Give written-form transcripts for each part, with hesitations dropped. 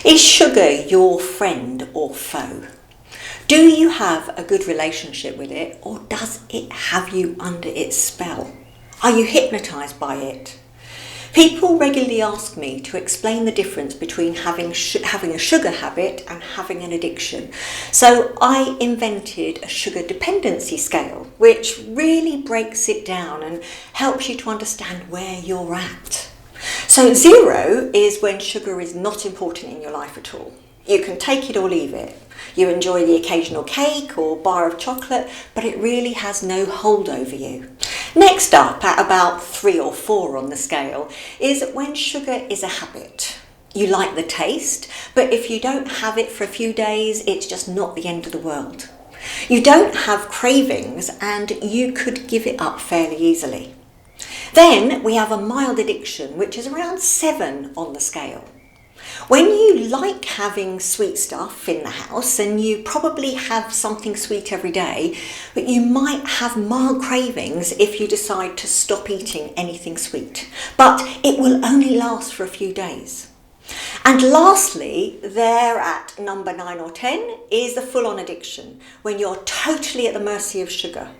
Is sugar your friend or foe? Do you have a good relationship with it, or does it have you under its spell? Are you hypnotised by it? People regularly ask me to explain the difference between having a sugar habit and having an addiction. So I invented a sugar dependency scale, which really breaks it down and helps you to understand where you're at. So 0 is when sugar is not important in your life at all. You can take it or leave it. You enjoy the occasional cake or bar of chocolate, but it really has no hold over you. Next up, at about 3 or 4 on the scale, is when sugar is a habit. You like the taste, but if you don't have it for a few days, it's just not the end of the world. You don't have cravings, and you could give it up fairly easily. Then we have a mild addiction, which is around 7 on the scale. When you like having sweet stuff in the house, and you probably have something sweet every day, but you might have mild cravings if you decide to stop eating anything sweet. But it will only last for a few days. And lastly, there at number 9 or 10 is the full-on addiction, when you're totally at the mercy of sugar.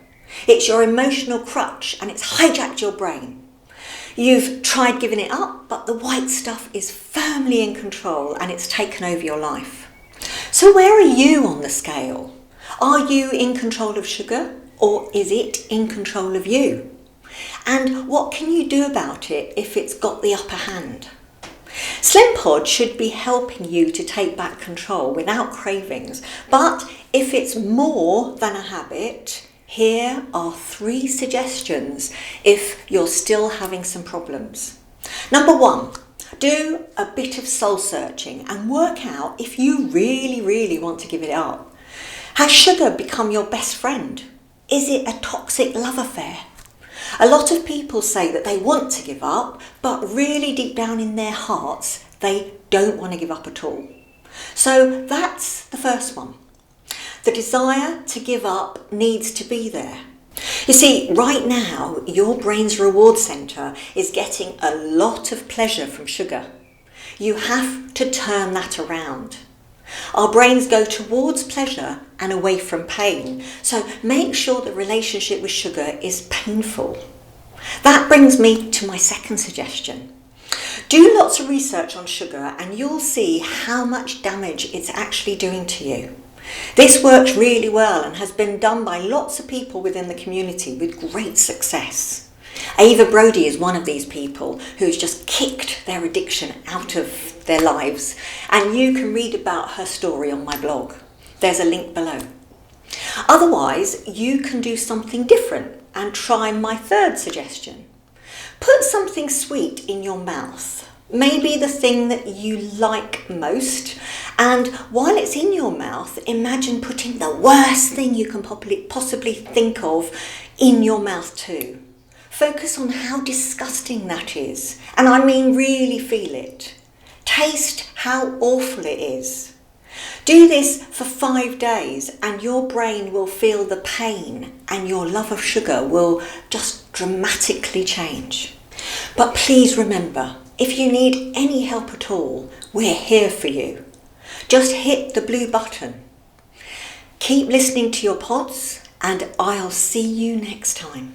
It's your emotional crutch, and it's hijacked your brain. You've tried giving it up, but the white stuff is firmly in control and it's taken over your life. So where are you on the scale? Are you in control of sugar, or is it in control of you? And what can you do about it if it's got the upper hand? SlimPod should be helping you to take back control without cravings, but if it's more than a habit, here are 3 suggestions if you're still having some problems. Number 1, do a bit of soul searching and work out if you really want to give it up. Has sugar become your best friend? Is it a toxic love affair? A lot of people say that they want to give up, but really deep down in their hearts, they don't want to give up at all. So that's the first one. The desire to give up needs to be there. You see, right now, your brain's reward centre is getting a lot of pleasure from sugar. You have to turn that around. Our brains go towards pleasure and away from pain, so make sure the relationship with sugar is painful. That brings me to my second suggestion. Do lots of research on sugar and you'll see how much damage it's actually doing to you. This works really well and has been done by lots of people within the community with great success. Ava Brody is one of these people who's just kicked their addiction out of their lives, and you can read about her story on my blog. There's a link below. Otherwise, you can do something different and try my third suggestion. Put something sweet in your mouth. Maybe the thing that you like most, and while it's in your mouth, imagine putting the worst thing you can possibly think of in your mouth too. Focus on how disgusting that is, and I mean really feel it. Taste how awful it is. Do this for 5 days and your brain will feel the pain and your love of sugar will just dramatically change. But please remember, if you need any help at all, we're here for you. Just hit the blue button. Keep listening to your pods, and I'll see you next time.